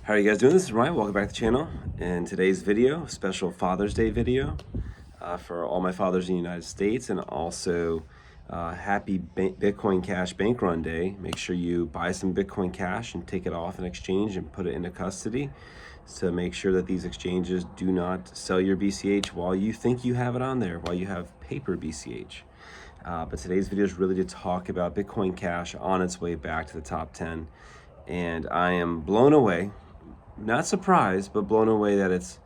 How are you guys doing? This is Ryan. Welcome back to the channel. In today's video, special Father's Day video for all my fathers in the United States, and also happy Bitcoin Cash Bank Run Day. Make sure you buy some Bitcoin Cash and take it off in exchange and put it into custody to make sure that these exchanges do not sell your BCH while you think you have it on there, while you have paper BCH. But today's video is really to talk about Bitcoin Cash on its way back to the top 10. And I am blown away, not surprised, but blown away that it's,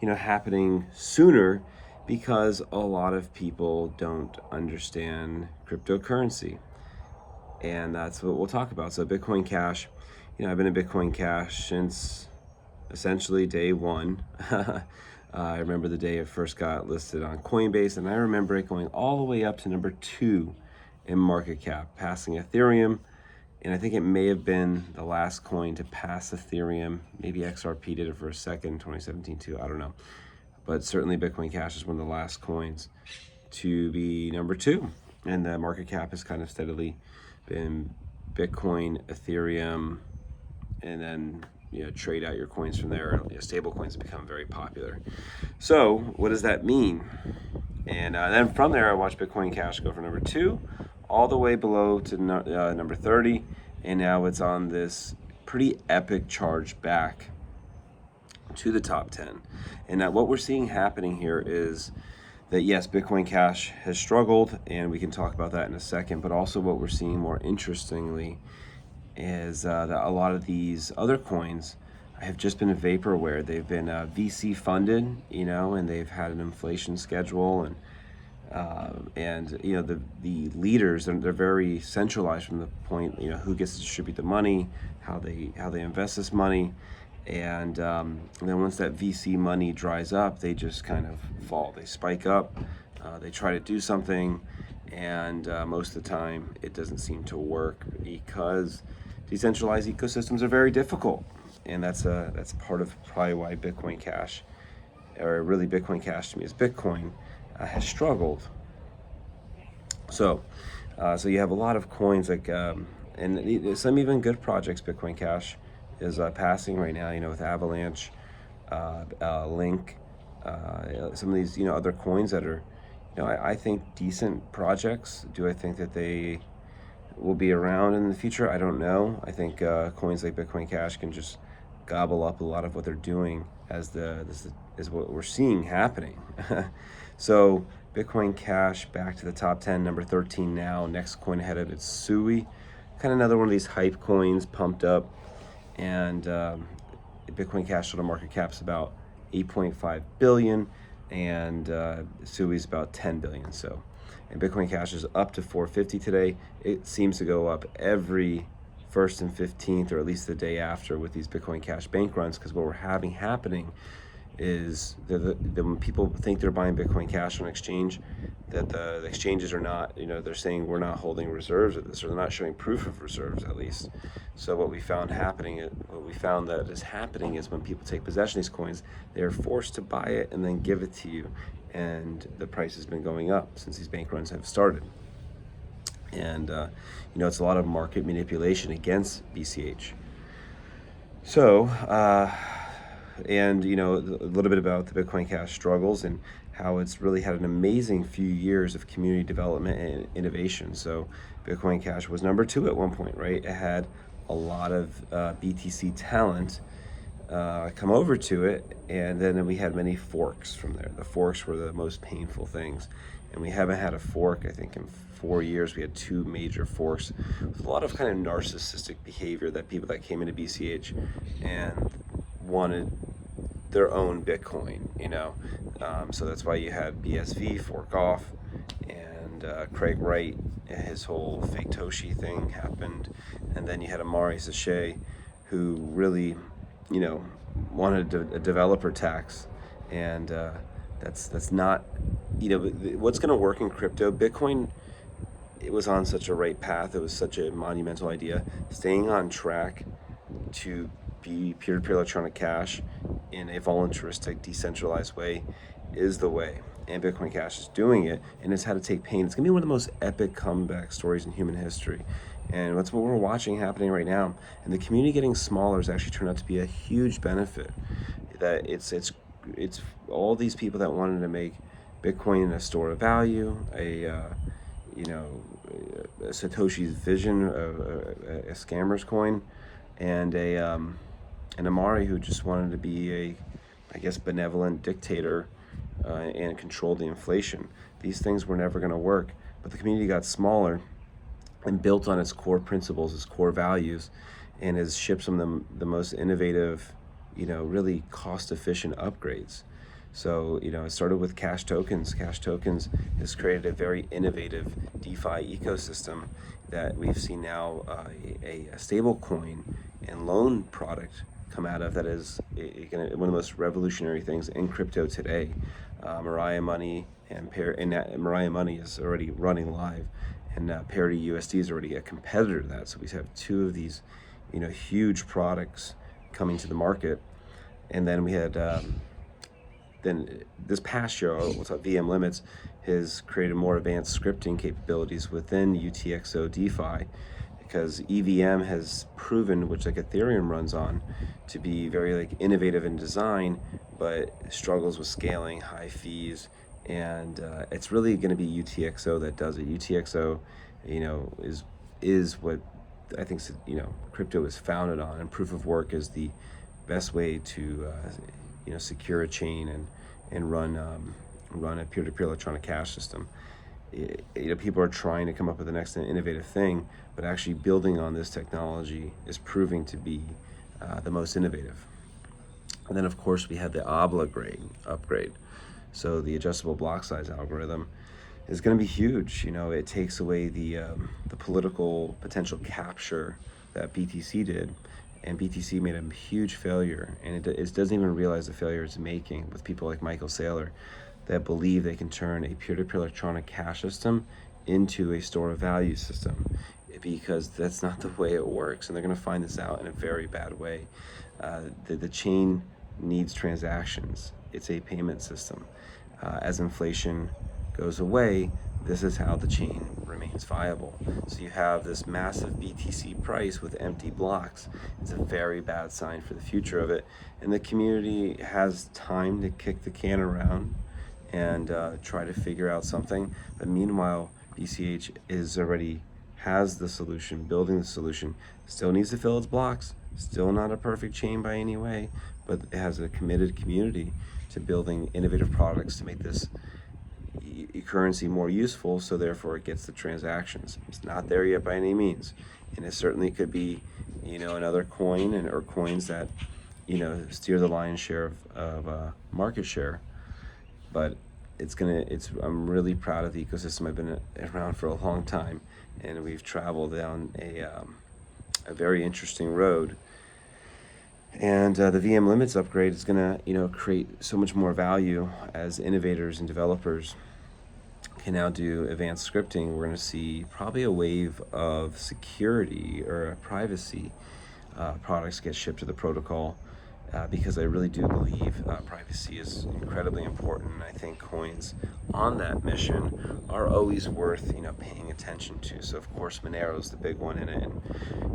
happening sooner, because a lot of people don't understand cryptocurrency. And that's what we'll talk about. So Bitcoin Cash, I've been in Bitcoin Cash since essentially day one. I remember the day it first got listed on Coinbase, and I remember it going all the way up to number 2 in market cap, passing Ethereum. And I think it may have been the last coin to pass Ethereum. Maybe XRP did it for a second, 2017 too, I don't know. But certainly Bitcoin Cash is one of the last coins to be number 2. And the market cap has kind of steadily been Bitcoin, Ethereum, and then trade out your coins from there. Stable coins have become very popular. So what does that mean? And then from there, I watched Bitcoin Cash go from number 2 all the way below to number 30, and now it's on this pretty epic charge back to the top 10. And what we're seeing happening here is that, yes, Bitcoin Cash has struggled, and we can talk about that in a second, but also what we're seeing more interestingly is that a lot of these other coins have just been vaporware. They've been VC funded, and they've had an inflation schedule, and the leaders, they're very centralized from the point, who gets to distribute the money, how they invest this money, and then once that VC money dries up, they just kind of fall. They spike up, they try to do something, and most of the time it doesn't seem to work, because decentralized ecosystems are very difficult. And that's part of probably why Bitcoin Cash, or really Bitcoin Cash to me is Bitcoin, has struggled. So you have a lot of coins like, and some even good projects. Bitcoin Cash is passing right now, with Avalanche, Link, some of these, other coins that are, I think decent projects. Do I think that they will be around in the future? I don't know. I think coins like Bitcoin Cash can just gobble up a lot of what they're doing, as this is what we're seeing happening. So Bitcoin Cash back to the top 10, number 13 now. Next coin ahead of it's Sui, kind of another one of these hype coins, pumped up. And Bitcoin Cash total market cap's about 8.5 billion, and Sui's about 10 billion. So, and Bitcoin Cash is up to 450 today. It seems to go up every 1st and 15th, or at least the day after, with these Bitcoin Cash bank runs, because what we're having happening is that when people think they're buying Bitcoin Cash on exchange, that the exchanges are not, they're saying we're not holding reserves of this, or they're not showing proof of reserves, at least. So what we found that is happening is when people take possession of these coins, they're forced to buy it and then give it to you, and the price has been going up since these bank runs have started. And it's a lot of market manipulation against BCH. So and a little bit about the Bitcoin Cash struggles and how it's really had an amazing few years of community development and innovation. So Bitcoin Cash was number 2 at one point, right? It had a lot of BTC talent come over to it, and then we had many forks from there. The forks were the most painful things, and we haven't had a fork, I think, in 4 years. We had 2 major forks with a lot of kind of narcissistic behavior, that people that came into BCH and wanted their own Bitcoin, so that's why you had BSV fork off, and Craig Wright, his whole fake Toshi thing happened, and then you had Amari Sachet, who really, wanted a developer tax, and that's not, what's going to work in crypto. Bitcoin, it was on such a right path. It was such a monumental idea. Staying on track to be peer-to-peer electronic cash in a voluntaristic, decentralized way is the way. And Bitcoin Cash is doing it, and it's had to take pain. It's going to be one of the most epic comeback stories in human history. And that's what we're watching happening right now. And the community getting smaller has actually turned out to be a huge benefit. That it's all these people that wanted to make Bitcoin a store of value, you know, Satoshi's vision of a scammer's coin, and an Amari who just wanted to be I guess, benevolent dictator and control the inflation. These things were never going to work, but the community got smaller and built on its core principles, its core values, and has shipped some of the most innovative, really cost-efficient upgrades. So, it started with Cash Tokens. Cash Tokens has created a very innovative DeFi ecosystem that we've seen now a stable coin and loan product come out of that is one of the most revolutionary things in crypto today. Mariah Money and Mariah Money is already running live, and Parity USD is already a competitor to that. So we have two of these, huge products coming to the market, and then we had then this past year, what's up, VM Limits has created more advanced scripting capabilities within UTXO DeFi, because EVM has proven, which like Ethereum runs on, to be very innovative in design, but struggles with scaling, high fees, and it's really going to be UTXO that does it. UTXO, is what I think crypto is founded on, and proof of work is the best way to secure a chain and run a peer-to-peer electronic cash system. People are trying to come up with the next innovative thing, but actually building on this technology is proving to be the most innovative. And then, of course, we had the OBLA upgrade. So the adjustable block size algorithm is going to be huge. It takes away the political potential capture that BTC did, and BTC made a huge failure, and it doesn't even realize the failure it's making with people like Michael Saylor that believe they can turn a peer-to-peer electronic cash system into a store of value system, because that's not the way it works, and they're going to find this out in a very bad way. The chain needs transactions. It's a payment system. As inflation goes away, this is how the chain remains viable. So you have this massive BTC price with empty blocks. It's a very bad sign for the future of it. And the community has time to kick the can around and try to figure out something. But meanwhile, BCH has the solution, building the solution. Still needs to fill its blocks. Still not a perfect chain by any way, but it has a committed community to building innovative products to make this currency more useful, so therefore it gets the transactions. It's not there yet by any means, and it certainly could be another coin or coins that steer the lion's share of market share. But I'm really proud of the ecosystem. I've been around for a long time, and we've traveled down a very interesting road. And the VM Limits upgrade is going to create so much more value as innovators and developers can now do advanced scripting. We're going to see probably a wave of security or privacy products get shipped to the protocol, because I really do believe privacy is incredibly important. And I think coins on that mission are always worth paying attention to. So of course Monero is the big one in it,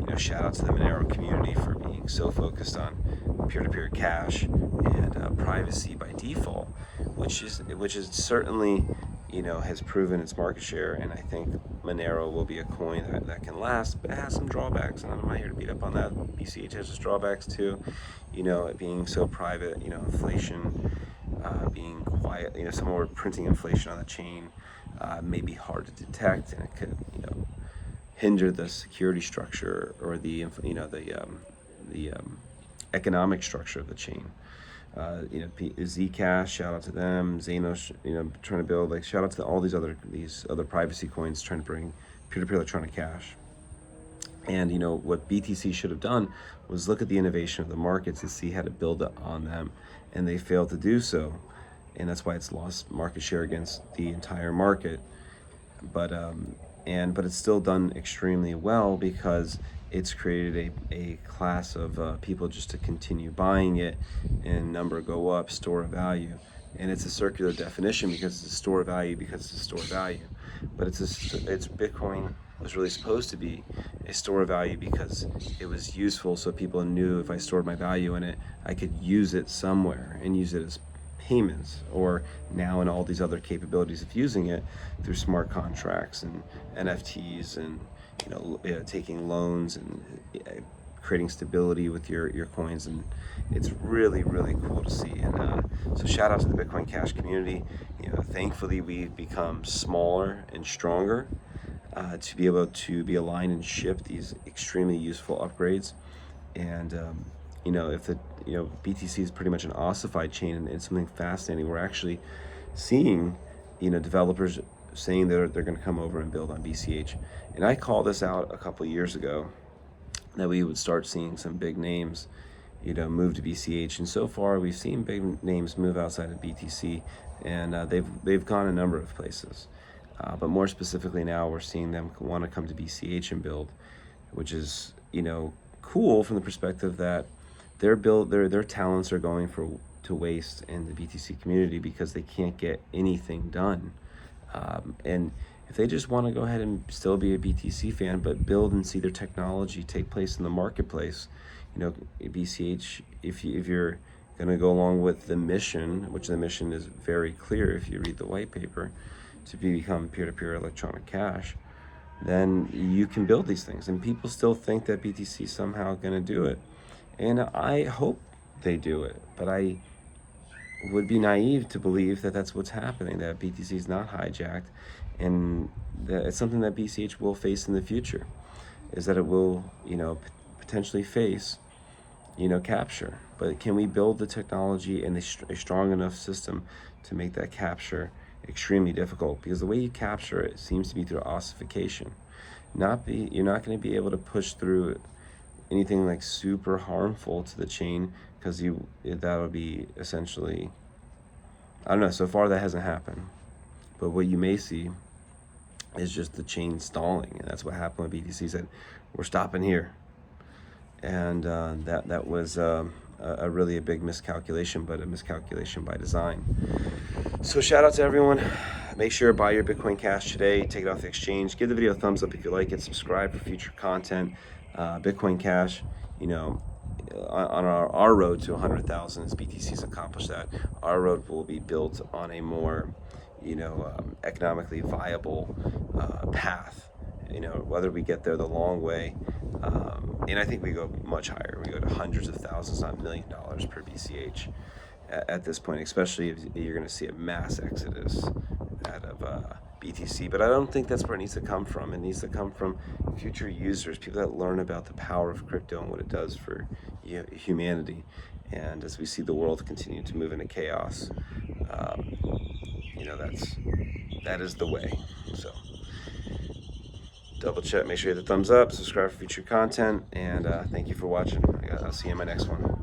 and shout out to the Monero community for being so focused on peer-to-peer cash and privacy by default, which is certainly has proven its market share. And I think Monero will be a coin that can last, but it has some drawbacks, and I'm not here to beat up on that. BCH has its drawbacks too, it being so private, inflation, being quiet, someone were printing inflation on the chain, may be hard to detect, and it could, hinder the security structure or the economic structure of the chain. Zcash, shout out to them. Xanos, trying to build, shout out to all these other privacy coins trying to bring peer-to-peer electronic cash. And what BTC should have done was look at the innovation of the markets and see how to build it on them, and they failed to do so, and that's why it's lost market share against the entire market. But it's still done extremely well, because it's created a class of people just to continue buying it, and number go up, store of value. And it's a circular definition, because it's a store of value, but it's Bitcoin was really supposed to be a store of value because it was useful, so people knew if I stored my value in it, I could use it somewhere and use it as payments, or now in all these other capabilities of using it through smart contracts and NFTs, and taking loans and creating stability with your coins. And it's really, really cool to see. And so shout out to the Bitcoin Cash community. Thankfully we've become smaller and stronger to be able to be aligned and ship these extremely useful upgrades. And if the BTC is pretty much an ossified chain, and it's something fascinating. We're actually seeing developers saying they're going to come over and build on BCH. And I called this out a couple of years ago, that we would start seeing some big names move to BCH. And so far we've seen big names move outside of BTC, and they've gone a number of places. But more specifically now, we're seeing them want to come to BCH and build, which is cool from the perspective that their talents are going to waste in the BTC community because they can't get anything done. And if they just want to go ahead and still be a BTC fan, but build and see their technology take place in the marketplace, BCH, if you're going to go along with the mission, which the mission is very clear if you read the white paper, to become peer-to-peer electronic cash, then you can build these things. And people still think that BTC is somehow going to do it. And I hope they do it, but I would be naive to believe that that's what's happening, that BTC is not hijacked, and that it's something that BCH will face in the future, is that it will, potentially face, capture. But can we build the technology and a strong enough system to make that capture extremely difficult? Because the way you capture it seems to be through ossification. You're not going to be able to push through anything like super harmful to the chain, because that would be essentially, I don't know, so far that hasn't happened. But what you may see is just the chain stalling, and that's what happened when BTC said, we're stopping here. And that was a really a big miscalculation, but a miscalculation by design. So shout out to everyone. Make sure to buy your Bitcoin Cash today, take it off the exchange, give the video a thumbs up if you like it, subscribe for future content. Bitcoin Cash, on our road to 100,000, as BTC's accomplished that, our road will be built on a more, economically viable path. Whether we get there the long way, and I think we go much higher. We go to hundreds of thousands, not $1 million per BCH at this point, especially if you're going to see a mass exodus out of BTC. But I don't think that's where it needs to come from. It needs to come from future users, people that learn about the power of crypto and what it does for humanity. And as we see the world continue to move into chaos, that is the way. So double check, make sure you hit the thumbs up, subscribe for future content, and thank you for watching. I'll see you in my next one.